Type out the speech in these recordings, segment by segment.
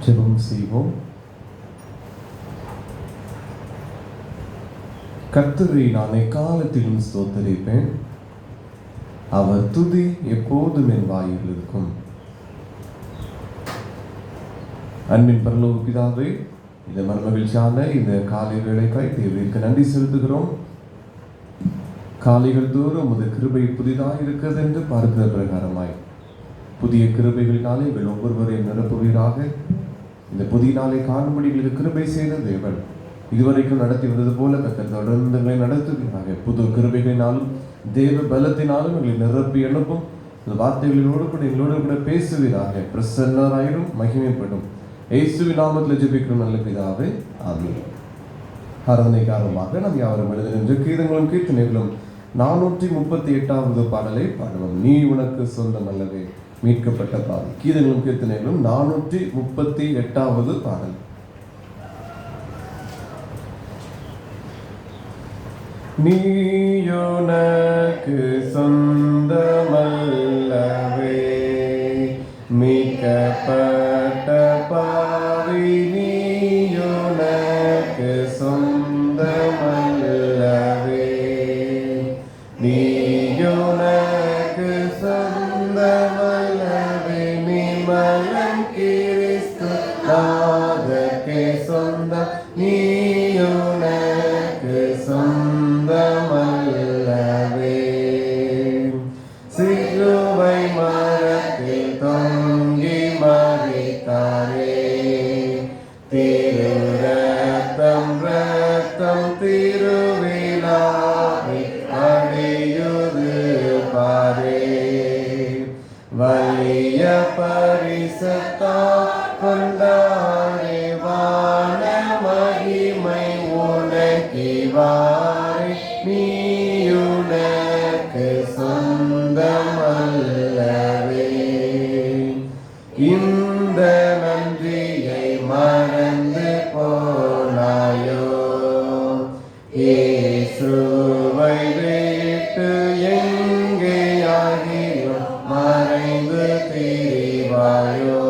ஜெபம் செய்வோம். கர்த்தரை நான் எக்காலத்திலும் ஸ்தோத்தரிப்பேன். அவர் துதி எப்போதும் என் வாயில் இருக்கும். அன்பின் பரலோக பிதாவே, இந்த மகிழ்ச்சியான இந்த காலை வேளைக்காய் தேவனுக்கு நன்றி செலுத்துகிறோம். காலைகள் தோறும் உமது கிருபை புதிதாக இருக்கிறது என்று பார்க்கிற பிரகாரமாய் புதிய கிருபைகளினாலே எங்கள் ஒவ்வொருவரையும் நிரப்புவீராக. இந்த புதிய நாளை காணும்படி எங்களுக்கு கிருபை செய்த தேவன் இதுவரைக்கும் நடத்தி வந்தது போல கர்த்தர் தொடர்ந்து எங்களை நடத்துவீராக. புது கிருபைகளினாலும் தேவ பலத்தினாலும் எங்களை நிரப்பி அனுப்பும். இந்த வார்த்தைகளோடு கூட எங்களோடு கூட பேசுவீராக. பிரசன்னராயிரும், மகிமைப்படும். இயேசுவின் நாமத்தில் ஜெபிக்கிறோம் நல்ல பிதாவே, ஆமென். ஆராதனை காரணமாக நாம் யாவரும் எழுதுகின்ற கீதங்களும் கீர்த்தனைகளும் 438வது பாடலை பாடுவோம். நீ உனக்கு சொந்தம் அல்லவே, மீட்கப்பட்ட பாடல். கீதங்களும் கீர்த்தனைகளும் 438வது பாடல். நீயுனக்கு சொந்தமல்லவே, மீட்கப்பட்ட பாவி. நீயுனக்கு சொந்தமல்லவே, நீயுனக்கு சொந்தமல்லவே. நிமலன் கிறிஸ்து நாதர்க்கே சொந்தம். நீயுனக்கு சொந்தமல்லவே. சிலுவை மரத்தில் தொங்கி மரித்தாரே, திரு ரத்தம் ரத்தம் திருவிழாவை அடையுது பாரே. வலிய பரிசத்தா கொண்டாரே, வான மகிமை உனக்கிவாரே. நீயுனக்கு சொந்தமல்லவே. இந்த நன்றியை மறந்து போனாயோ, இயேசுவை விட்டு எங்கேயாகிலும் மறைந்து திரிவாயோ.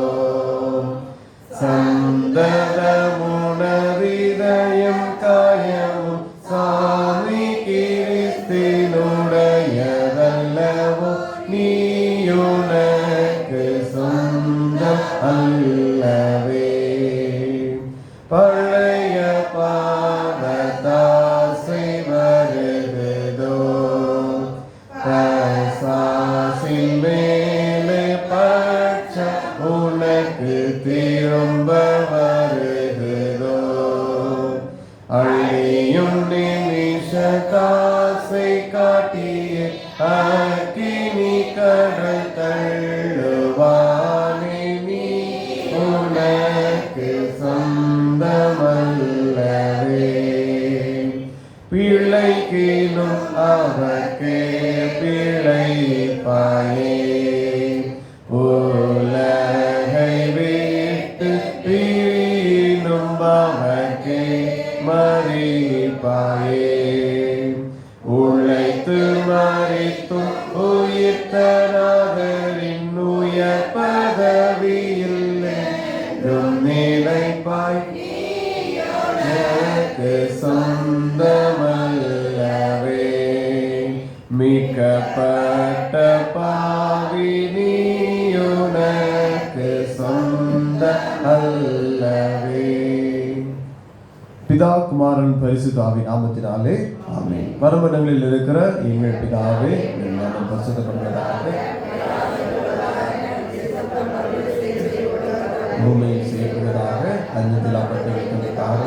சந்ததமுணரிதயம் காயமும் சாமி கிறிஸ்தினுடையதல்லவோ. நீயுனக்கு சொந்தம் அல்லவே. பழைய பாவத்தாசை வருகுதோ, பசாசின் மேலே பட்ச உனக்கு திரும்ப வருகுதோ. அழியும் நிமிஷத்தாசை காட்டியே அக்கினி கடல் தள்ளுவானே. நீ உனக்கு சொந்தமல்லவே. பிழைக்கினும் அவர்க்கே பிழைப்பாயே, உலகை விட்டு பிரினும் அவர்க்கே மரிப்பாயே. உழைத்து மரித்தும் உயிர்த்தனாதரின் உயர் பதவியில் நிலைப்பாய். எனக்கு சொந்தமல்லவே, மீட்கப்பட்ட பாவி. நீயுனக்கு சொந்த அல்லவே. பிதா குமாரன் பரிசுத்த ஆவி நாமத்தினாலே ஆமென். பரமண்டங்களில் இருக்கிற எங்கள் பிதாவே, உம்முடைய நாமம் பரிசுத்தப்படுவதாக. பூமியில் செய்யப்படுவதாக. அன்னத்தில் அப்பத்தை வைத்ததாக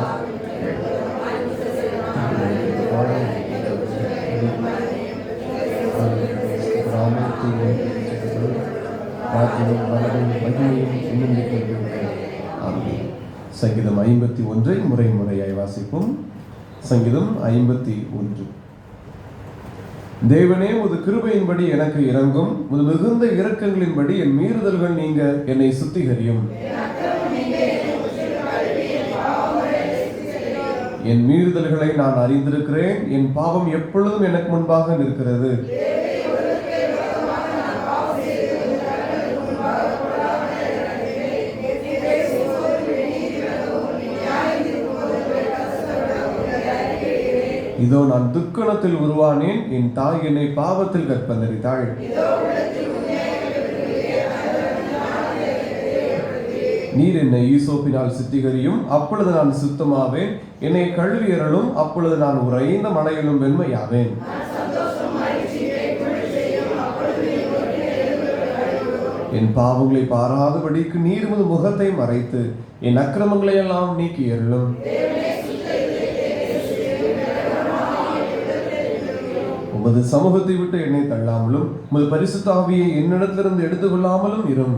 சங்கீதம் 51 முறை முறையாய் வாசிப்போம். சங்கீதம் 51. தேவனே, உமது கிருபையின்படி எனக்கு இரங்கும், உமது மிகுந்த இரக்கங்களின்படி என் மீறுதல்கள் நீங்க என்னை சுத்திகரியும். என் மீறுதல்களை நான் அறிந்திருக்கிறேன், என் பாவம் எப்பொழுதும் எனக்கு முன்பாக நிற்கிறது. இதோ நான் துக்கணத்தில் உருவானேன், என் தாய் என்னை பாவத்தில் கற்பந்தரித்தாள். நீர் என்னை ஈசோப்பினால் சுத்திகரியும், அப்பொழுது நான் சுத்தமாவேன். என்னை கழுவியறலும், அப்பொழுது நான் உறைந்த மலையிலும் வெண்மையாவேன். என் பாவங்களை பாராதபடிக்கு நீர் உமது முகத்தை மறைத்து என் அக்கிரமங்களை எல்லாம் நீக்கியறலும். உமது சமூகத்தை விட்டு என்னை தள்ளாமலும் உமது பரிசுத்த ஆவியை என்னிடத்திலிருந்து எடுத்துக்கொள்ளாமலும் இரும்.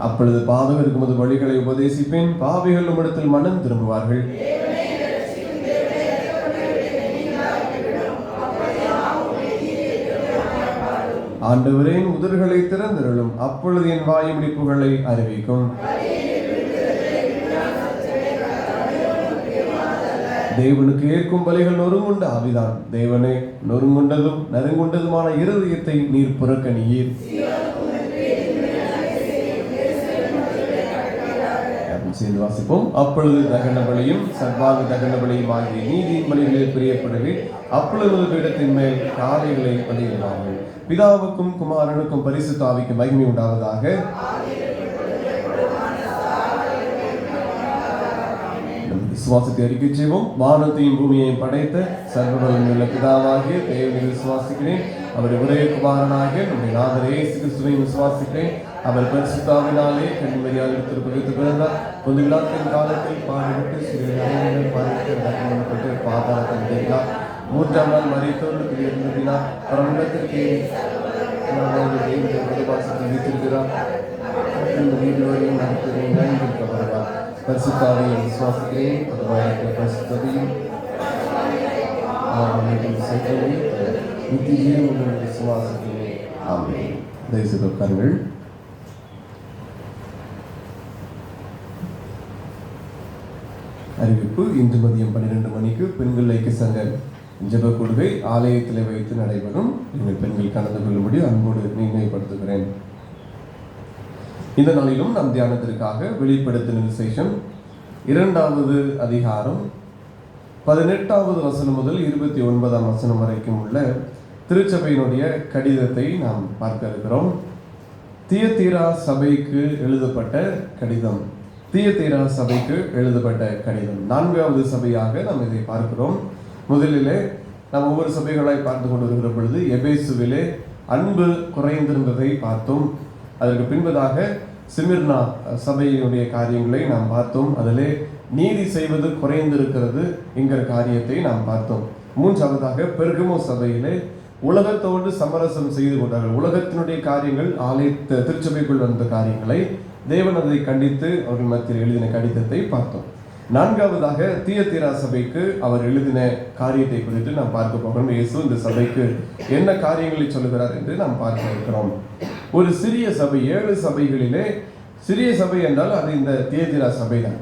அப்பொழுது பாதகருக்கு உமது வழிகளை உபதேசிப்பேன், பாவிகள் உம்மிடத்தில் மனம் திரும்புவார்கள். ஆண்டவரே, உதடுகளை திறந்திருளும், அப்பொழுது என் வாய் முடிப்புகளை அறிவிக்கும். தேவனுக்கு ஏற்கும் பலிகள் நொறுங்குண்ட ஆவிதான். தேவனே, நொறுங்குண்டதும் நறுங்குண்டதுமான இருதயத்தை நீர் புறக்கணியீர். சேர்ந்து வாசிப்போம். அப்பொழுது தகன பலியும் சர்வாங்க தகன பலியும் ஆகிய நீதியின் பலிகளில் பிரியப்படுவேன். அப்பொழுது பீடத்தின் மேல் காளைகளை பலியிடுவார்கள். பிதாவுக்கும் குமாரனுக்கும் பரிசுத்த ஆவிக்கும் மகிமை உண்டாவதாக. விசுவாசத்தை அறிக்கை செய்வோம். வானத்தையும் பூமியையும் படைத்த சர்வவல்லமையுள்ள பிதாவாகிய தேவனை விசுவாசிக்கிறேன். அவருடைய ஒரே குமாரனாகிய நம்முடைய நாதர் இயேசு கிறிஸ்துவையும் விசுவாசிக்கிறேன். அவர் பரிசுத்த ஆவியினாலே கன்னிமரியால் திருப்பதித்து பிறந்தார். பொது விழாத்தின் காலத்தில் பாடுபட்டு சிறிய பாதிக்கப்பட்டு பாதாளத்தில் தெரிந்தார். 3ஆம் நாள் மரித்தோருக்கு எழுந்தினார். பரமண்டத்திற்கு வைத்திருக்கிறார். வீடுகளையும் வருவார். பரிசுத்தாவியை விசுவாசிக்கிறேன். பரிசுத்தையும் விசுவாசிக்கிறேன். ஆமென். தயவுசெய்து உட்காருங்கள். அறிவிப்பு: இன்று மதியம் 12 மணிக்கு பெண்கள் ஐக்கிய சங்க ஜெப கொள்கை ஆலயத்தில் வைத்து நடைபெறும். நீங்கள் பெண்கள் கலந்து கொள்ளும்படி அன்போடு நினைவுபடுத்துகிறேன். இந்த நாளிலும் நம் தியானத்திற்காக வெளிப்படுத்தின விசேஷம் 2வது அதிகாரம் 18வது வசனம் முதல் 29ஆம் வசனம் வரைக்கும் உள்ள திருச்சபையினுடைய கடிதத்தை நாம் பார்க்க இருக்கிறோம். தியத்தீரா சபைக்கு எழுதப்பட்ட கடிதம். தியத்தீரா சபைக்கு எழுதப்பட்ட கடிதம் 4வது சபையாக நாம் இதை பார்க்கிறோம். முதலிலே நாம் ஒவ்வொரு சபைகளாய் பார்த்து கொண்டு வருகிற பொழுது எபேசுவிலே அன்பு குறைந்திருந்ததை பார்த்தோம். அதற்கு பின்பதாக சிமிர்னா சபையினுடைய காரியங்களை நாம் பார்த்தோம். அதிலே நீதி செய்வது குறைந்திருக்கிறது என்கிற காரியத்தை நாம் பார்த்தோம். 3ஆவதாக பெர்கமோ சபையிலே உலகத்தோடு சமரசம் செய்து கொண்டார்கள். உலகத்தினுடைய காரியங்கள் ஆலய திருச்சபைக்குள் வந்த காரியங்களை தேவன் அதை கண்டித்து அவர்கள் மத்தியில் எழுதின கடிதத்தை பார்த்தோம். 4ஆவதாக தியத்தீரா சபைக்கு அவர் எழுதின காரியத்தை குறித்து நாம் பார்க்க போகிறோம். இயேசு இந்த சபைக்கு என்ன காரியங்களை சொல்லுகிறார் என்று நாம் பார்க்க இருக்கிறோம். ஒரு சிறிய சபை, 7 சபைகளிலே சிறிய சபை என்றால் அது இந்த தியத்தீரா சபை தான்.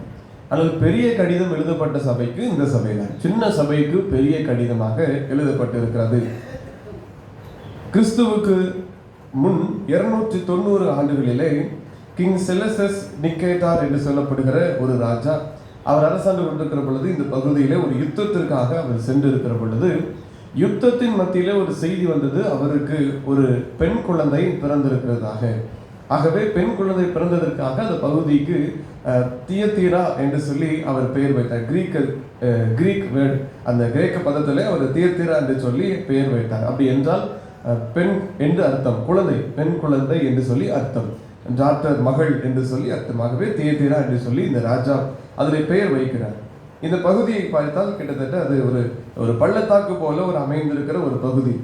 ஆனால் பெரிய கடிதம் எழுதப்பட்ட சபைக்கு இந்த சபை தான். சின்ன சபைக்கு பெரிய கடிதமாக எழுதப்பட்டிருக்கிறது. கிறிஸ்துவுக்கு முன் 290 ஆண்டுகளிலே கிங் செலசஸ் நிக்கேட்டார் என்று சொல்லப்படுகிற ஒரு ராஜா அவர் அரசாண்டு கொண்டிருக்கிற பொழுது இந்த பகுதியிலே ஒரு யுத்தத்திற்காக அவர் சென்றிருக்கிற பொழுது யுத்தத்தின் மத்தியிலே ஒரு செய்தி வந்தது. அவருக்கு ஒரு பெண் குழந்தை பிறந்திருக்கிறதாக. ஆகவே பெண் குழந்தை பிறந்ததற்காக அந்த பகுதிக்கு தியத்தீரா என்று சொல்லி அவர் பெயர் வைத்தார். கிரீக் வேர்டு, அந்த கிரேக்க பதத்திலே அவர் தியத்தீரா என்று சொல்லி பெயர் வைத்தார். அப்படி என்றால் பெண் என்று அர்த்தம், குழந்தை, பெண் குழந்தை என்று சொல்லி அர்த்தம், டாக்டர் மகள் என்று சொல்லி அர்த்தமாகவே தியத்தீரா என்று சொல்லி இந்த ராஜா அதில் பெயர் வைக்கிறார். இந்த பகுதியை பார்த்தால் கிட்டத்தட்ட அது ஒரு பள்ளத்தாக்கு போல ஒரு அமைந்திருக்கிற ஒரு பகுதி.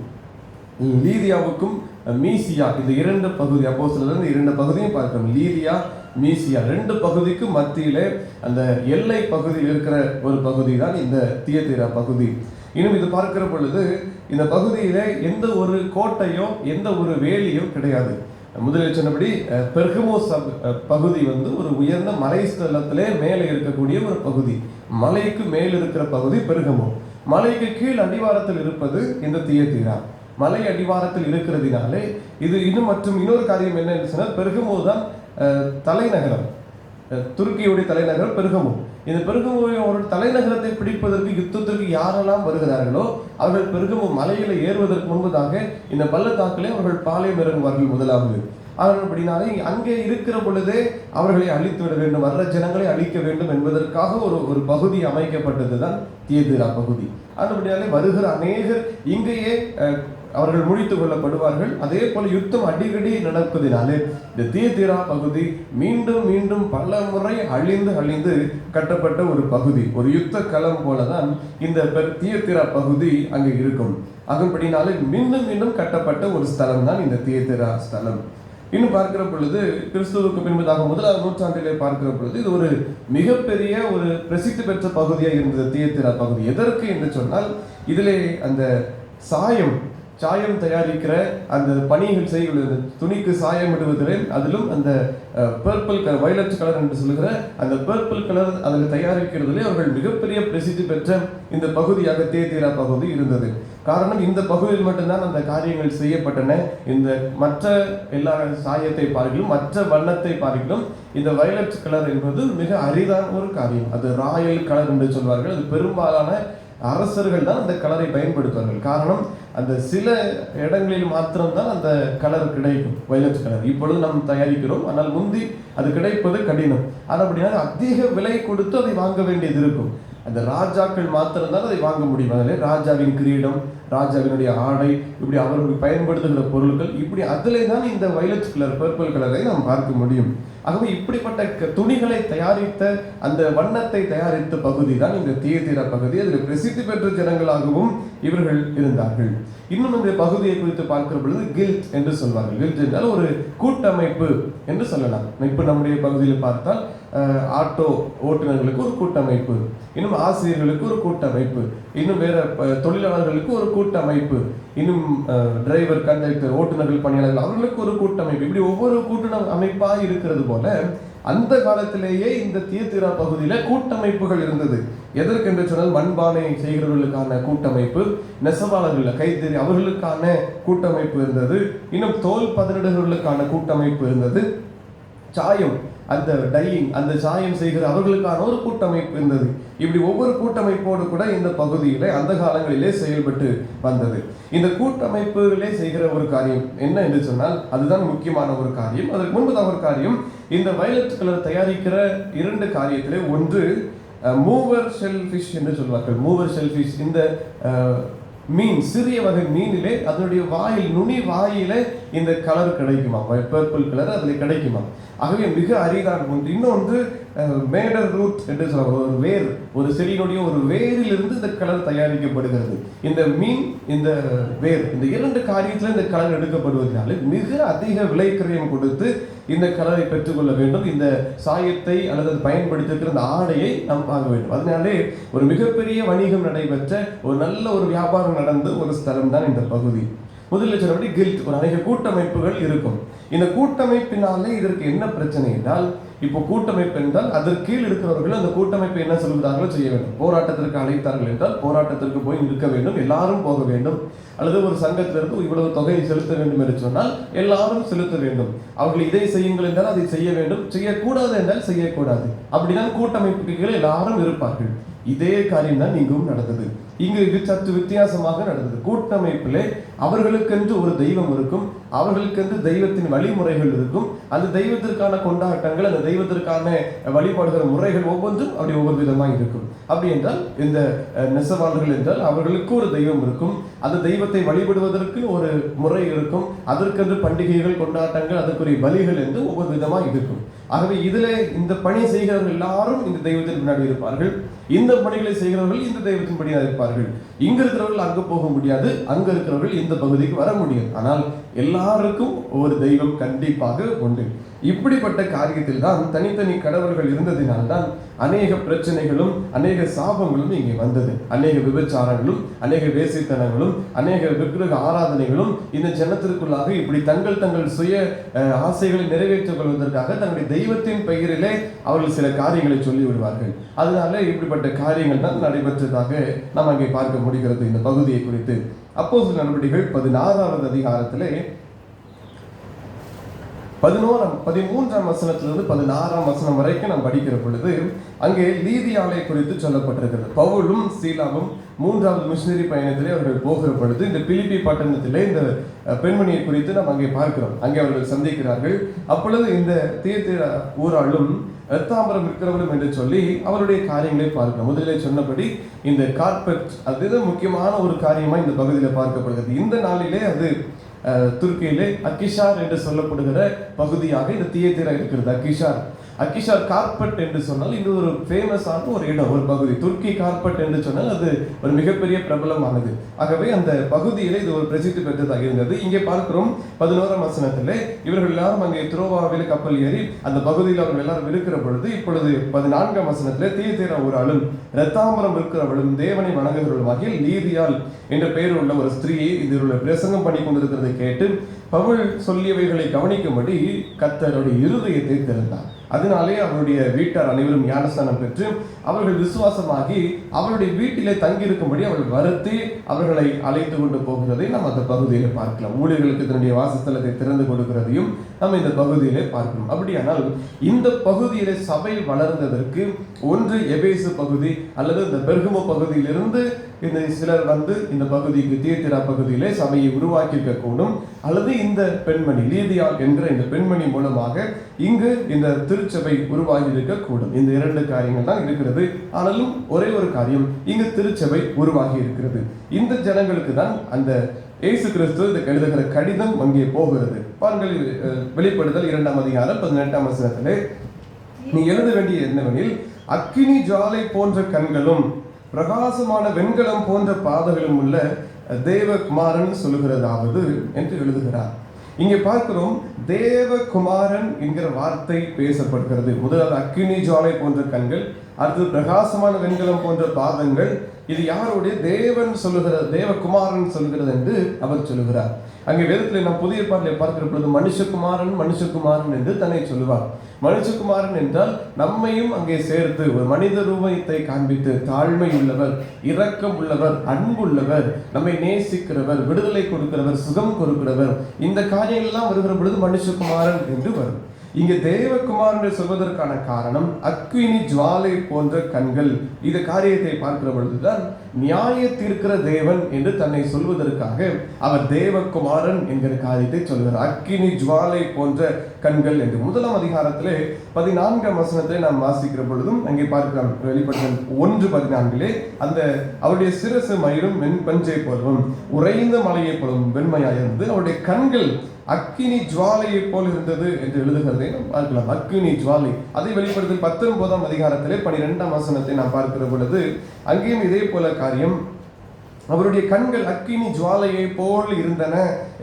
லீதியாவுக்கும் மீசியா, இந்த 2 பகுதி, அப்போஸ்தலர் 2 பகுதியும் பார்க்கிறோம். லீதியா, மீசியா 2 பகுதிக்கு மத்தியிலே அந்த எல்லை பகுதியில் இருக்கிற ஒரு பகுதி தான் இந்த தியத்தீரா பகுதி. இன்னும் இது பார்க்கிற பொழுது இந்த பகுதியிலே எந்த ஒரு கோட்டையோ எந்த ஒரு வேலியோ கிடையாது. முதலில் சொன்னபடி பெர்கமோஸ் பகுதி ஒரு உயர்ந்த மலை ஸ்தலத்திலே மேலே இருக்கக்கூடிய ஒரு பகுதி. மலைக்கு மேல் இருக்கிற பகுதி பெர்கமோ. மலைக்கு கீழ் அடிவாரத்தில் இருப்பது இந்த தியத்தீரா. மலை அடிவாரத்தில் இருக்கிறதுனாலே இது இன்னொரு காரியம் என்ன என்று சொன்னால், பெர்கமோ தான் தலைநகரம். துருக்கியுடைய தலைநகரம் பெர்கமோ. இந்த பெர்கமோட தலைநகரத்தை பிடிப்பதற்கு யுத்தத்திற்கு யாரெல்லாம் வருகிறார்களோ அவர்கள் பெர்கமோ மலையில ஏறுவதற்கு முன்பதாக இந்த பள்ளத்தாக்கிலே அவர்கள் பாளையம் இறங்குவார்கள் முதலாவது. அப்படினாலே அங்கே இருக்கிற பொழுதே அவர்களை அழித்து விட வேண்டும், வர்ற ஜனங்களை அழிக்க வேண்டும் என்பதற்காக ஒரு பகுதி அமைக்கப்பட்டதுதான் தியத்தீரா பகுதி. அப்படினாலே வருகிற அநேகர் இங்கேயே அவர்கள் முடித்துக் கொள்ளப்படுவார்கள். அதே போல யுத்தம் அடிக்கடி நடப்பதினாலே இந்த தியத்தீரா பகுதி மீண்டும் மீண்டும் பல முறை அழிந்து கட்டப்பட்ட ஒரு பகுதி. ஒரு யுத்த களம் போலதான் இந்த தியத்தீரா பகுதி அங்கே இருக்கும். அதன்படினாலே மீண்டும் மீண்டும் கட்டப்பட்ட ஒரு ஸ்தலம் தான் இந்த தியத்தீரா ஸ்தலம். இன்னும் பார்க்கிற பொழுது கிறிஸ்துவுக்கு பின்பதாக 1ஆம் நூற்றாண்டிலே பார்க்கிற பொழுது இது ஒரு மிகப்பெரிய ஒரு பிரசித்தி பெற்ற பகுதியாக இருந்தது தியத்தீரா பகுதி. எதற்கு என்று சொன்னால், இதிலே அந்த சாயம் தயாரிக்கிற அந்த பணிகள் செய்கிறது, துணிக்கு சாயம் இடுவதிலே, அதிலும் அந்த பர்பிள் கலர், வயலட் கலர் என்று சொல்லுகிற அந்த பர்பிள் கலர் அதில் தயாரிக்கிறதுலே அவர்கள் மிகப்பெரிய பிரசித்தி பெற்ற இந்த பகுதியாக தியத்தீரா பகுதி இருந்தது. காரணம், இந்த பகுதியில் மட்டும்தான் அந்த காரியங்கள் செய்யப்பட்டன. இந்த மற்ற எல்லா சாயத்தை பார்க்கலாம், மற்ற வண்ணத்தை பார்க்கலாம், இந்த வயலட் கலர் என்பது மிக அரிதான ஒரு காரியம். அது ராயல் கலர் என்று சொல்வார்கள். அது பெரும்பாலான அரசர்கள் தான் அந்த கலரை பயன்படுத்துவார்கள். காரணம், அந்த சில இடங்களில் மாத்திரம்தான் அந்த கலர் கிடைக்கும், வயலட் கலர். இப்பொழுது நாம் தயாரிக்கிறோம், ஆனால் முந்தி அது கிடைப்பது கடினம். ஆனால் அப்படின்னா அதிக விலை கொடுத்து அதை வாங்க வேண்டியது இருக்கும். அந்த ராஜாக்கள் மாத்திரம்தான் அதை வாங்க முடியும். அதில் ராஜாவின் கிரீடம், ராஜாவினுடைய ஆடை, இப்படி அவர்கள் பயன்படுத்துகிற பொருட்கள், இப்படி அதிலே தான் இந்த வயலட் கலர், பர்பிள் கலரை நாம் பார்க்க முடியும். ஆகவே இப்படிப்பட்ட துணிகளை தயாரித்த, அந்த வண்ணத்தை தயாரித்த பகுதி தான் இந்த தியத்தீரா பகுதி. அதில் பிரசித்தி பெற்ற ஜனங்களாகவும் இவர்கள் இருந்தார்கள். இன்னும் இந்த பகுதியை குறித்து பார்க்கிற பொழுது கில்ட் என்று சொல்வார்கள். கில்ட் என்றால் ஒரு கூட்டமைப்பு என்று சொல்லலாம். இப்போ நம்முடைய பகுதியில் பார்த்தால் ஆட்டோ ஓட்டுநர்களுக்கு ஒரு கூட்டமைப்பு, இன்னும் ஆசிரியர்களுக்கு ஒரு கூட்டமைப்பு, இன்னும் வேற தொழிலாளர்களுக்கு ஒரு கூட்டமைப்பு, இன்னும் டிரைவர், கண்டக்டர், ஓட்டுநர்கள், பணியாளர்கள் அவர்களுக்கு ஒரு கூட்டமைப்பு. இப்படி ஒவ்வொரு கூட்டமைப்பாக இருக்கிறது போல அந்த காலத்திலேயே இந்த தியத்தீரா பகுதியில கூட்டமைப்புகள் இருந்தது. எதற்கென்று சொன்னால், மண்பானை செய்கிறவர்களுக்கான கூட்டமைப்பு, நெசவாளர்கள், கைத்தறி அவர்களுக்கான கூட்டமைப்பு இருந்தது, இன்னும் தோல் பதனிடுகளுக்கான கூட்டமைப்பு இருந்தது, சாயம், அந்த டையிங், அந்த சாயம் செய்கிற அவர்களுக்கான ஒரு கூட்டமைப்பு இருந்தது. இப்படி ஒவ்வொரு கூட்டமைப்போடு கூட இந்த பகுதியிலே அந்த காலங்களிலே செயல்பட்டு வந்தது. இந்த கூட்டமைப்புகளே செய்கிற ஒரு காரியம் என்ன என்று சொன்னால், அதுதான் முக்கியமான ஒரு காரியம். அதற்கு முன்பதாக ஒரு காரியம், இந்த வயலட் கலர் தயாரிக்கிற 2 காரியத்திலே ஒன்று மூவர் ஷெல்ஃபிஷ் என்று சொல்வார்கள். மூவர் ஷெல்ஃபிஷ், இந்த மீன், சிறிய வகை மீனிலே அதனுடைய நுனி வாயிலே இந்த கலர் கிடைக்குமா, பர்பிள் கலர் அதில் கிடைக்குமா. ஆகவே மிக அரிதான ஒன்று. இன்னொன்று மேடர் ரூட் என்று சொல்லுவாங்க. ஒரு வேர், ஒரு செடியினுடைய ஒரு வேரிலிருந்து இந்த கலர் தயாரிக்கப்படுகிறது. இந்த மீன், இந்த வேர், இந்த 2 காரியத்தில் இந்த கலர் எடுக்கப்படுவதனால மிக அதிக விலைக்கிரயம் கொடுத்து இந்த கலரை பெற்றுக்கொள்ள வேண்டும். இந்த சாயத்தை அல்லது பயன்படுத்திருக்கிற இந்த ஆடையை நாம் வாங்க வேண்டும். அதனாலே ஒரு மிகப்பெரிய வணிகம் நடைபெற்ற, ஒரு நல்ல ஒரு வியாபாரம் நடந்த ஒரு ஸ்தலம் தான் இந்த பகுதி. முதலில் சொன்னபடி கில்ட், ஒரு அநேக கூட்டமைப்புகள் இருக்கும். இந்த கூட்டமைப்பினாலே இதற்கு என்ன பிரச்சனை என்றால், இப்போ கூட்டமைப்பு என்றால் அதற்கு கீழ் இருக்கிறவர்கள் அந்த கூட்டமைப்பு என்ன சொல்கிறார்களோ செய்ய வேண்டும். போராட்டத்திற்கு அழைத்தார்கள் என்றால் போராட்டத்திற்கு போய் நிற்க வேண்டும், எல்லாரும் போக வேண்டும். அல்லது ஒரு சங்கத்திலிருந்து இவ்வளவு தொகையை செலுத்த வேண்டும் என்று சொன்னால் எல்லாரும் செலுத்த வேண்டும். அவர்கள் இதை செய்யுங்கள் என்றால் அதை செய்ய வேண்டும், செய்யக்கூடாது என்றால் செய்யக்கூடாது. அப்படிதான் கூட்டமைப்புக்கு கீழே எல்லாரும் இருப்பார்கள். இதே காரியம் தான் இங்கும் நடந்தது. இங்கு இது சற்று வித்தியாசமாக நடந்தது. கூட்டமைப்பிலே அவர்களுக்கென்று ஒரு தெய்வம் இருக்கும், அவர்களுக்கென்று தெய்வத்தின் வழிமுறைகள் இருக்கும். அந்த தெய்வத்திற்கான கொண்டாட்டங்கள், அந்த தெய்வத்திற்கான வழிபாடுகிற முறைகள் ஒவ்வொன்றும் அப்படி ஒவ்வொரு விதமாக இருக்கும். அப்படி என்றால் இந்த நெசவாளர்கள் என்றால் அவர்களுக்கு ஒரு தெய்வம் இருக்கும், அந்த தெய்வத்தை வழிபடுவதற்கு ஒரு முறை இருக்கும், அதற்கென்று பண்டிகைகள், கொண்டாட்டங்கள், அதற்குரிய பலிகள் என்று ஒவ்வொரு விதமாக இருக்கும். ஆகவே இதிலே இந்த பணி செய்கிறவர்கள் எல்லாரும் இந்த தெய்வத்தின் பின்னாடி இருப்பார்கள், இந்த பணிகளை செய்கிறவர்கள் இந்த தெய்வத்தின் படியாக இருப்பார்கள். இங்க இருக்கிறவர்கள் அங்கு போக முடியாது, அங்க இருக்கிறவர்கள் இந்த பகுதிக்கு வர முடியாது. ஆனால் எல்லாருக்கும் ஒரு தெய்வம் கண்டிப்பாக உண்டு. இப்படிப்பட்ட காரியத்தில் தான் தனித்தனி கடவுள்கள் இருந்ததினால்தான் அநேக பிரச்சனைகளும் அநேக சாபங்களும் இங்கே வந்தது. அநேக விபச்சாரங்களும் அநேக வேசித்தனங்களும் அநேக விக்கிரக ஆராதனைகளும் இந்த ஜனத்திற்குள்ளாக இப்படி தங்கள் சுய ஆசைகளை நிறைவேற்றிக் கொள்வதற்காக தங்களுடைய தெய்வத்தின் பெயரிலே அவர்கள் சில காரியங்களை சொல்லி விடுவார்கள். அதனால இப்படிப்பட்ட காரியங்கள் தான் நடைபெற்றதாக நாம் அங்கே பார்க்க முடிகிறது. இந்த பகுதியை குறித்து அப்போஸ்தலர் நடவடிக்கைகள் 16வது அதிகாரத்திலே 13ஆம் வசனத்திலிருந்து 16ஆம் வசனம் வரைக்கும் நாம் படிக்கிற பொழுது அங்கே லீதியாளை குறித்து சொல்லப்பட்டிருக்கிறது. பவுலும் சீலாவும் 3வது மிஷனரி பயணத்திலே அவர்கள் போகிற பொழுது இந்த பிலிப்பி பட்டணத்திலே இந்த பெண்மணியை குறித்து நாம் அங்கே பார்க்கிறோம். அங்கே அவர்கள் சந்திக்கிறார்கள். அப்பொழுது இந்த தியத்தீரா ஊராளும் இரத்தாம்பரம் இருக்கிறவரும் என்று சொல்லி அவருடைய காரியங்களை பார்க்கிறோம். முதலிலே சொன்னபடி இந்த கார்பெட் அதுதான் முக்கியமான ஒரு காரியமா இந்த பகுதியில் பார்க்கப்படுகிறது. இந்த நாளிலே அது துருக்கியிலே அக்கிஷார் என்று சொல்லப்படுகிற பகுதியாக இந்த தியேத்திரா இருக்கிறது. அக்கிஷார் கார்பெட் என்று சொன்னால் இது ஒரு ஃபேமஸான ஒரு இடம், ஒரு பகுதி. துர்க்கி கார்பெட் என்று சொன்னால் அது ஒரு மிகப்பெரிய பிரபலமானது. ஆகவே அந்த பகுதியில் இது ஒரு பிரசித்தி பெற்றதாக இருந்தது. இங்கே பார்க்கிறோம் 11ஆம் வசனத்திலே இவர்கள் எல்லாரும் அங்கே துரோவாவில் கப்பல் ஏறி அந்த பகுதியில் அவர்கள் எல்லாரும் இருக்கிற பொழுது இப்பொழுது 14ஆம் வசனத்திலே தியேத்திரா ஊராளும் இரத்தாம்பரம் இருக்கிறவளும் தேவனை வணங்குகிறவளுமாகிய லீதியாள் என்ற பெயர் உள்ள ஒரு ஸ்திரீயை இதனுடைய பிரசங்கம் பண்ணி கொண்டிருக்கிறதை கேட்டு பவுல் சொல்லியவைகளை கவனிக்கும்படி கர்த்தருடைய இருதயத்தை திறந்தார். அதனாலே அவருடைய வீட்டார் அனைவரும் ஞானஸ்தானம் பெற்று அவர்கள் விசுவாசமாகி அவருடைய வீட்டிலே தங்கியிருக்கும்படி அவர்கள் வருத்தி அவர்களை அழைத்து கொண்டு போகிறதை நாம் அந்த பகுதியிலே பார்க்கலாம். ஊழியர்களுக்கு தன்னுடைய வாசஸ்தலத்தை திறந்து கொடுக்கிறதையும் நம்ம இந்த பகுதியிலே பார்க்கணும். அப்படியானால் இந்த பகுதியிலே சபை வளர்ந்ததற்கு ஒன்று எபேசு பகுதி அல்லது இந்த பெர்கமு பகுதியிலிருந்து இந்த சிலர் வந்து இந்த பகுதிக்கு தியேத்திரா பகுதியிலே சபையை உருவாக்கியிருக்க கூடும், அல்லது இந்த பெண்மணி லீதியாள் என்கிற இந்த பெண்மணி மூலமாக இங்கு இந்த திருச்சபை உருவாகி இருக்க கூடும். இந்த இரண்டு காரியங்கள் தான் இருக்கிறது. ஆனாலும் ஒரே ஒரு காரியம், இங்கு திருச்சபை உருவாகி இருக்கிறது. இந்த ஜனங்களுக்கு தான் அந்த இயேசு கிறிஸ்து இந்த எழுதுகிற கடிதம் அங்கே போகிறது. பாருங்கள், வெளிப்படுதல் 2ஆம் அதிகாரம் 18ஆம் வசனத்திலே நீ எழுத வேண்டிய என்னவெனில், அக்கினி ஜுவாலை போன்ற கண்களும் பிரகாசமான வெண்கலம் போன்ற பாதங்களும் உள்ள தேவகுமாரன் சொல்லுகிறதாவது என்று எழுதுகிறார். இங்கே பார்க்கிறோம், தேவகுமாரன் என்கிற வார்த்தை பேசப்படுகிறது. முதலாவது அக்கினி ஜுவாலை போன்ற கண்கள், அடுத்து பிரகாசமான வெண்கலம் போன்ற பாதங்கள். இது யாருடைய? தேவன் சொல்லுகிறது, தேவகுமாரன் சொல்லுகிறது என்று அவர் சொல்லுகிறார். அங்கே வேதத்தில் நாம் புதிய பாடலை பார்க்கிற பொழுது மனுஷகுமாரன் என்று தன்னை சொல்லுவார். மனுஷகுமாரன் என்றால் நம்மையும் அங்கே சேர்த்து ஒரு மனித ரூபத்தை காண்பித்து தாழ்மை உள்ளவர், இரக்கம் உள்ளவர், அன்புள்ளவர், நம்மை நேசிக்கிறவர், விடுதலை கொடுக்கிறவர், சுகம் கொடுக்கிறவர், இந்த காரியங்கள் எல்லாம் வருகிற பொழுது மனுஷகுமாரன் என்று வரும். இங்கே தேவகுமாரன் சொல்வதற்கான காரணம் அக்கினி ஜுவாலை போன்ற கண்கள். இந்த காரியத்தை பார்க்கிற பொழுதுதான் நியாய தீர்க்கிற தேவன் என்று தன்னை சொல்வதற்காக அவர் தேவகுமாரன் என்கிற காரியத்தை சொல்கிறார். அக்கினி ஜுவாலை போன்ற கண்கள் என்று 1ஆம் அதிகாரத்திலே 14ஆம் வசனத்தை நாம் வாசிக்கிற பொழுதும் அங்கே பார்க்கலாம். வெளிப்படுத்தல் 1:14 அந்த அவருடைய சிரசு மயிரும் வெண்பஞ்சை போலவும் உறைந்த மலையை போலவும் வெண்மையாயிருந்து அவருடைய கண்கள் அக்கினி ஜுவாலையை போல் இருந்தது என்று எழுதுகிறதை நாம் பார்க்கலாம். அக்கினி ஜுவாலை அதை வெளிப்படுத்தல் 19ஆம் அதிகாரத்திலே 12ஆம் வசனத்தை நாம் பார்க்கிற பொழுது அங்கேயும் இதே போல காரியம், அவருடைய கண்கள் அக்கினி ஜுவாலையை போல் இருந்தன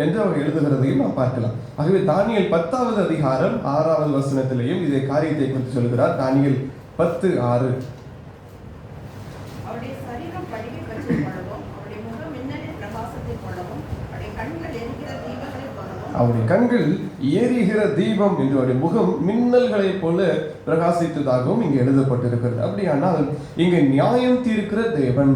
என்று அவர் எழுதுகிறதையும் நாம் பார்க்கலாம். ஆகவே தானியேல் 10ஆவது அதிகாரம் 6ஆவது வசனத்திலேயும் இதே காரியத்தை குறித்து சொல்கிறார். தானியேல் 10:6 அவருடைய கண்கள் எரிகிற தீபம் என்று அவருடைய முகம் மின்னல்களை போல பிரகாசித்ததாகவும் இங்கே எழுதப்பட்டிருக்கிறது. அப்படியானால் இங்கே நியாயம் தீர்க்கிற தேவன்,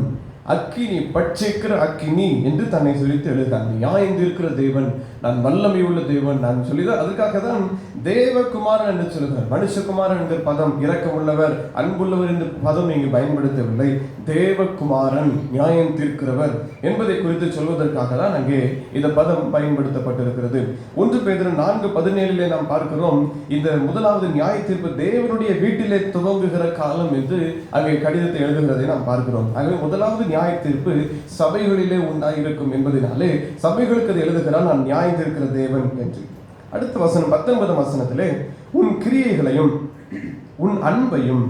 அக்கினி பட்சிக்கிற அக்கினி என்று தன்னை சொல்லித்து எழுதுகிறார். நியாயம் தீர்க்கிற தேவன், நான் வல்லமை உள்ள தேவன் நான் சொல்லிதான். அதுக்காக தான் தேவகுமாரன் என்று சொல்லுகிறார். மனுஷகுமாரன் என்கிற பதம் இரக்கம் உள்ளவர், அன்புள்ளவர் என்ற பதம் இங்கு பயன்படுத்தவில்லை. தேவகுமாரன் நியாயம் தீர்க்கிறவர் என்பதை குறித்து சொல்வதற்காக தான் அங்கே இந்த பதம் பயன்படுத்தப்பட்டிருக்கிறது. 1 பேதுரு 4:17 நாம் பார்க்கிறோம், இந்த முதலாவது நியாய தீர்ப்பு தேவனுடைய வீட்டிலே துவங்குகிற காலம் என்று அங்கே கடிதத்தை எழுதுகிறதை நாம் பார்க்கிறோம். ஆகவே முதலாவது நியாய தீர்ப்பு சபைகளிலே உண்டாயிருக்கும் என்பதனாலே சபைகளுக்கு அது எழுதுகிறார், நான் நியாயம் தீர்க்கிற தேவன் என்று. அடுத்த வசனம் 19ஆம் வசனத்திலே உன் கிரியைகளையும் உன் அன்பையும்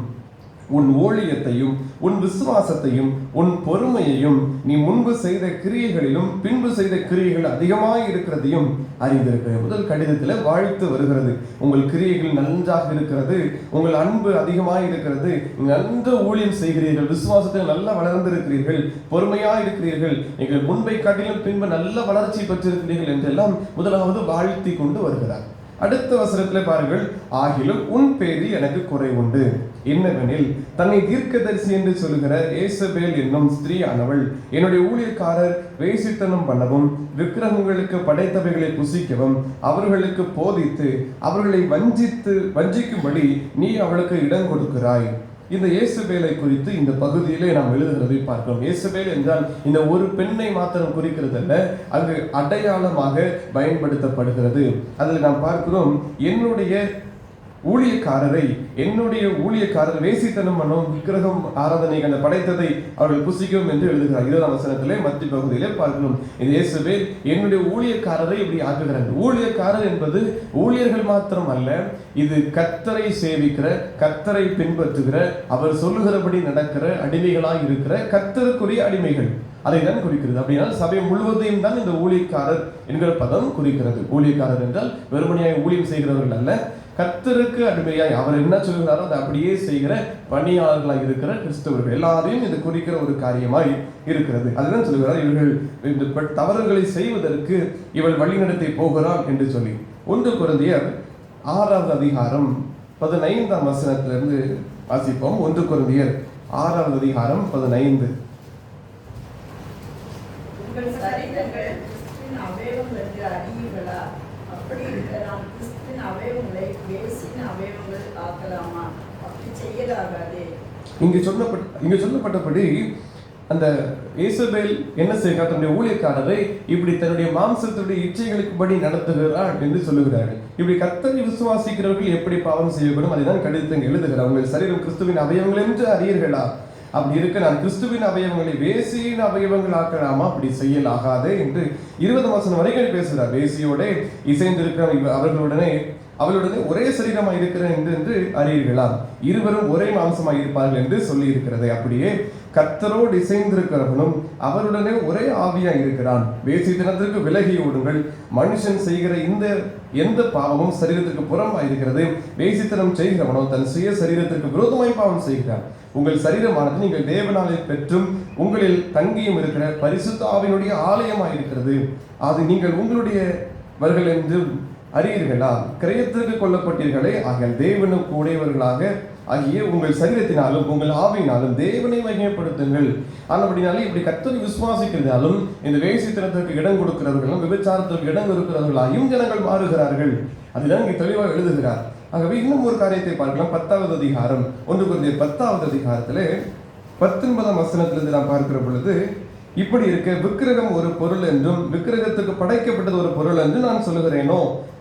உன் ஊழியத்தையும் உன் விசுவாசத்தையும் உன் பொறுமையையும் நீ முன்பு செய்த கிரியைகளிலும் பின்பு செய்த கிரியைகள் அதிகமாய் இருக்கிறதையும் அறிந்திருக்க. முதல் கடிதத்தில் வாழ்த்து வருகிறது. உங்கள் கிரியைகள் நன்றாக இருக்கிறது, உங்கள் அன்பு அதிகமாய் இருக்கிறது, நல்ல ஊழியம் செய்கிறீர்கள், விசுவாசத்தில் நல்ல வளர்ந்திருக்கிறீர்கள், பொறுமையா இருக்கிறீர்கள், நீங்கள் முன்பை காட்டிலும் பின்பு நல்ல வளர்ச்சி பெற்றிருக்கிறீர்கள் என்றெல்லாம் முதலாவது வாழ்த்தி கொண்டு வருகிறார். அடுத்த வசனத்தில் பாருங்கள், ஆகிலும் உன் பேரில் எனக்கு குறை உண்டு. என்னவெனில், தன்னை தீர்க்கதரிசி என்று சொல்லுகிற ஏசபேல் என்னும் ஸ்திரீயானவள் என்னுடைய ஊழியக்காரர் வேசித்தனம் பண்ணவும் விக்கிரகங்களுக்கு படைத்தவைகளை புசிக்கவும் அவர்களுக்கு போதித்து அவர்களை வஞ்சிக்கும்படி நீ அவளுக்கு இடம் கொடுக்கிறாய். இந்த இயேசுபேலை குறித்து இந்த பகுதியிலே நாம் எழுதுகிறதை பார்க்கிறோம். இயேசுபேல் என்றால் இந்த ஒரு பெண்ணை மாத்திரம் குறிக்கிறது அல்ல, அங்கு அடையாளமாக பயன்படுத்தப்படுகிறது. அதில் நாம் பார்க்கிறோம், என்னுடைய ஊழியக்காரர் வேசித்தனம் பண்ணும் விக்கிரகம் ஆராதனை அந்த படைத்ததை அவர்கள் புசிக்கும் என்று எழுதுகிறார். 20ஆம் வசனத்திலே மத்திய பகுதியிலே பார்க்கணும். இந்த இயேசுபேல் என்னுடைய ஊழியக்காரரை இப்படி ஆக்குகிறார். ஊழியக்காரர் என்பது ஊழியர்கள் மாத்திரம் அல்ல, இது கர்த்தரை சேவிக்கிற, கர்த்தரை பின்பற்றுகிற, அவர் சொல்லுகிறபடி நடக்கிற அடிமைகளாய் இருக்கிற கர்த்தருக்குரிய அடிமைகள். அதை தான் குறிக்கிறது. அப்படின்னா சபை முழுவதையும் தான் இந்த ஊழியக்காரர் என்கிற பதம் குறிக்கிறது. ஊழியக்காரர் என்றால் வெறுமனையாய் ஊழியம் செய்கிறவர்கள் அல்ல, கர்த்தருக்கு அடிமையாய் அவர் என்ன சொல்கிறாரோ அதை அப்படியே செய்கிற பணியாளர்களாக இருக்கிற கிறிஸ்தவர்கள் எல்லாரையும் இது குறிக்கிற ஒரு காரியமாய் இருக்கிறது. அதுதான் சொல்கிறார், இவர்கள் இந்த தவறுகளை செய்வதற்கு இவள் வழிநடத்தி போகிறாள் என்று சொல்லி. 1 கொரிந்தியர் 6ஆம் அதிகாரம் 15ஆம் வசனத்திலிருந்து வாசிப்போம். 1 கொரிந்தியர் 6ஆம் அதிகாரம் 15. உங்கள் சரீரங்கள் கிறிஸ்துவின் அவயவங்கள் என்று அறியீர்களா? அப்படி இருக்க நாம் கிறிஸ்துவின் அவயவங்களை வேசின் அவயவங்கள் ஆக்கலாமா? அப்படி செய்யலாகாதே. இங்கு சொல்லப்பட்டபடி அந்த இயேசுபேல் என்ன செய்கிறார்? தன்னுடைய ஊழியக்காரரை இப்படி தன்னுடைய மாம்சத்துடைய இச்சைகளுக்கு படி நடத்துகிறார் என்று சொல்லுகிறார்கள். இப்படி கர்த்தரை விசுவாசிக்கிறவர்கள் எப்படி பாவம் செய்யப்படும் அதை தான் கடிதத்தை எழுதுகிறார். உங்கள் சரீரம் கிறிஸ்துவின் அவயவங்கள் என்று அறியீர்களா? அப்படி இருக்க நான் கிறிஸ்துவின் அவயவங்களை வேசியின் அவயவங்கள் ஆக்கலாமா? அப்படி செய்யலாகாதே என்று 20 வசனம் வரைக்கும் பேசுகிறார். வேசியோட இசைந்திருக்கிற அவளுடனே ஒரே சரீரமாய் இருக்கிறேன் என்று அறியீர்களா? இருவரும் ஒரே மாம்சமாய் இருப்பார்கள் என்று சொல்லி இருக்கிறது. அப்படியே கர்த்தரோடு இசைந்திருக்கிறவனும் அவருடனே ஒரே ஆவியாய் இருக்கிறான். வேசித்தனத்திற்கு விலகி ஓடுங்கள். மனுஷன் செய்கிற எந்த பாவமும் சரீரத்திற்கு புறமாய் இருக்கிறது. வேசித்தனம் செய்கிறவனோ தன் சுய சரீரத்திற்கு விரோதமாய் பாவம் செய்கிறான். உங்கள் சரீரமானது நீங்கள் தேவனாலே பெற்றும் உங்களில் தங்கியும் இருக்கிற பரிசுத்த ஆவியினுடைய ஆலயமாய் இருக்கிறது. அது நீங்கள் உங்களுடையவர்கள் என்று அறியீர்களா? கிரயத்திற்கு கொல்லப்பட்டீர்களே, ஆகிய தேவனுக்கு உடையவர்களாக ஆகிய உங்கள் சரீரத்தினாலும் உங்கள் ஆவியினாலும் தேவனை மகிமைப்படுத்துங்கள். அப்படினாலே இப்படி கர்த்தரை விசுவாசிக்கிறதாலும் இந்த வேசித்தனத்திற்கு இடம் கொடுக்கிறவர்களும் விபச்சாரத்திற்கு இடம் கொடுக்கிறவர்களாயும் ஜனங்கள் மாறுகிறார்கள். அதுதான் இங்கே தெளிவாக எழுதுகிறார். ஆகவே இன்னும் ஒரு காரியத்தை பார்க்கலாம். 10ஆவது அதிகாரம் 1 கொரிந்தியர் 10ஆவது அதிகாரத்திலே 19ஆம் வசனத்திலிருந்து நாம் பார்க்கிற பொழுது, இப்படி இருக்க விக்கிரகம் ஒரு பொருள் என்றும் விக்கிரகத்துக்கு படைக்கப்பட்டது ஒரு பொருள் என்று நான் சொல்லுகிறேனோ?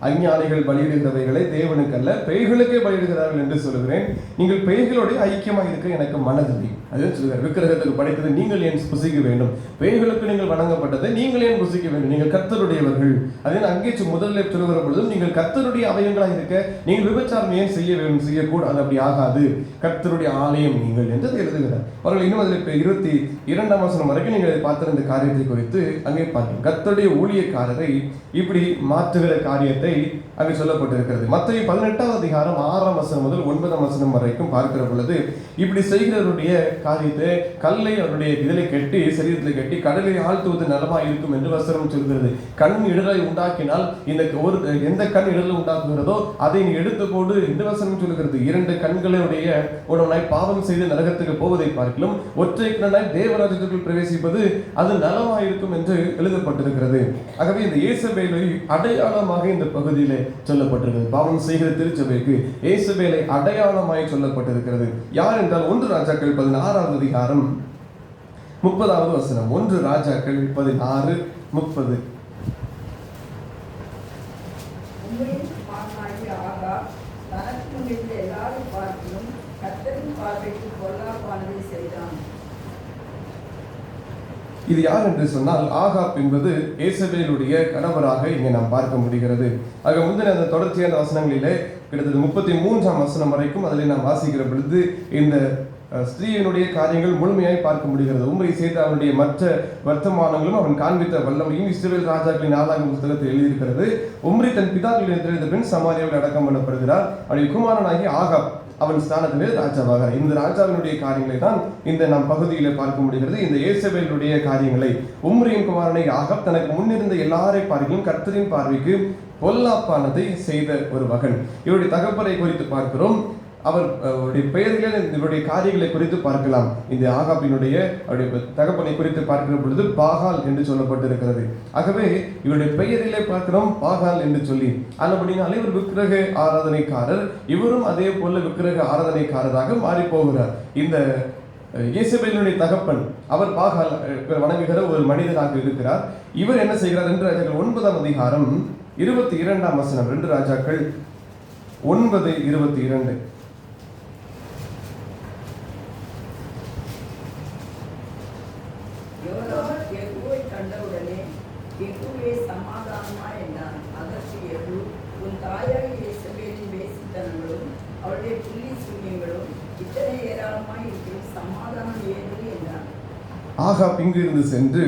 அஞ்ஞானிகள் பலியிடுகிறவைகளை தேவனுக்கு அல்ல பேய்களுக்கே பலியிடுகிறார்கள் என்று சொல்லுகிறேன். நீங்கள் பேய்களோட ஐக்கியமாக இருக்க எனக்கு மனதில்லை. அதுதான் சொல்லுகிறார். விக்கிரகத்துக்கு படைத்தது நீங்கள் ஏன் புசிக்க வேண்டும்? பேய்களுக்கு நீங்கள் வணங்கப்பட்டதை நீங்கள் ஏன் புசிக்க வேண்டும்? நீங்கள் கர்த்தருடையவர்கள். அதே அங்கே முதலில் சொல்லுகிற பொழுதும் நீங்கள் கர்த்தருடைய அவயங்களாக இருக்க நீங்கள் விபச்சாரம் ஏன் செய்ய வேண்டும்? செய்யக்கூடாது, அப்படி ஆகாது. கர்த்தருடைய ஆலயம் நீங்கள் என்று எழுதுகிறார். அவர்கள் இன்னும் அதில் 22ஆம் வசனம் வரைக்கும் நீங்கள் பார்த்த இந்த காரியத்தை குறித்து அங்கே பார்க்கிறோம். கர்த்தருடைய ஊழியக்காரரை இப்படி மாற்றுகிற காரியத்தை அங்கே சொல்லப்பட்டிருக்கிறது. மத்தேயு 18ஆம் அதிகாரம் 6ஆம் வசனம் முதல் 9ஆம் வசனம் வரைக்கும் பார்க்கிற பொழுது இப்படி செய்கிறவருடைய காரியத்தை கல்லை அவருடைய இதிலே கட்டி சரீரத்தில் கட்டி கடலை ஆழ்த்துவது நலமாக இருக்கும் என்று வசனம் சொல்கிறது. கண் இடரை உண்டாக்கினால் எந்த கண் இடரை உண்டாக்குகிறதோ அதை நீ எடுத்து போடு என்று வசனம் சொல்கிறது. 2 கண்களுடைய உடனாய் பாவம் செய்து நரகத்துக்கு போவதை பார்க்கலாம் ஒற்றை கண்ணாய் தேவராஜ்யத்திற்குள் பிரவேசிப்பது அது நலமாக இருக்கும் என்று எழுதப்பட்டிருக்கிறது. ஆகவே இந்த இயேசுபேலை அடையாளமாக இந்த பகுதியிலே சொல்லப்பட்டிருக்கிறது. பாவம் செய்கிற திருச்சபைக்கு இயேசுபேலை அடையாளமாய் சொல்லப்பட்டிருக்கிறது. யார் என்றால் 1 ராஜாக்கள் 16ஆவது அதிகாரம் 30ஆவது வசனம். 1 ராஜாக்கள் 16:30. இது யார் என்று சொன்னால் ஆகாப் என்பது இயேசபேலுடைய கணவராக இங்கே நாம் பார்க்க முடிகிறது. ஆக முந்தின அந்த தொடர்ச்சியான வசனங்களிலே கிட்டத்தட்ட 33ஆம் வசனம் வரைக்கும் அதில் நாம் வாசிக்கிற பொழுது இந்த ஸ்திரீயினுடைய காரியங்கள் முழுமையாய் பார்க்க முடிகிறது. உம்ரை செய்த அவனுடைய மற்ற வர்த்தமானங்களும் அவன் காண்பித்த வல்லமையும் இஸ்ரவேல் ராஜாக்களின் 4ஆம் புத்தகத்தில் எழுதியிருக்கிறது. உம்ரி தன் பிதாக்களின் தெரிந்த பின் சமாரியாவில் அடக்கம் பண்ணப்படுகிறார். அவனுடைய குமாரனாகி ஆகாப் அவன் ஸ்தானத்திலே ராஜாவாக. இந்த ராஜாவினுடைய காரியங்களை தான் இந்த நாம் பகுதியில் பார்க்க முடிகிறது. இந்த ஏசபேலுடைய காரியங்களை உம்ரியின் குமாரனை ஆகாப் தனக்கு முன்னிருந்த எல்லாரை பார்வையும் கர்த்தரின் பார்வைக்கு பொல்லாப்பானதை செய்த ஒரு மகன். இவருடைய தகப்பனை குறித்து பார்க்கிறோம். அவருடைய பெயர்களில் இவருடைய காரியங்களை குறித்து பார்க்கலாம். இந்த ஆகாபினுடைய அவருடைய தகப்பனை குறித்து பார்க்கிற பொழுது பாகால் என்று சொல்லப்பட்டிருக்கிறது. ஆகவே இவருடைய பெயரிலே பார்க்கிறோம் பாகால் என்று சொல்லி. அதுபடினாலே இவர் விக்கிரக ஆராதனைக்காரர். இவரும் அதே போல விக்கிரக ஆராதனைக்காரராக மாறி போகிறார். இந்த ஏசபேலினுடைய தகப்பன் அவர் பாகால் வணங்குகிற ஒரு மனிதராக இருக்கிறார். இவர் என்ன செய்கிறார் என்று 9ஆம் அதிகாரம் 22ஆம் வசனம் 2 ராஜாக்கள் 9:22. யெகூவை கண்டவுடனே யெகூவே சமாதானமா என்றான். அதற்கு யெகூ, உன் தாயார் யேசபேலின் வேசித்தனங்களும் அவளுடைய புள்ளி சூன்யங்களும் இத்தனை ஏராளமாய் இருக்கிற சமாதானம் ஏது என்றான். ஆகாப் இங்கிருந்து சென்று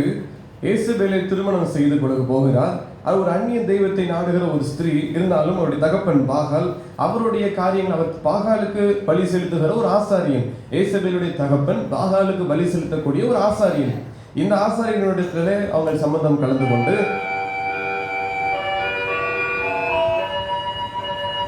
ஏசபேலை திருமணம் செய்து கொடுக்க போகிறார். அவர் ஒரு அந்நிய தெய்வத்தை நாடுகிற ஒரு ஸ்திரீ. இருந்தாலும் அவருடைய தகப்பன் பாகால், அவருடைய காரியங்கள் அவர் பாகாலுக்கு பலி செலுத்துகிற ஒரு ஆசாரியன். ஏசபேலுடைய தகப்பன் பாகாலுக்கு பலி செலுத்தக்கூடிய ஒரு ஆசாரியன். இந்த ஆசாரியனுடைய அவங்க சம்பந்தம் கலந்து கொண்டு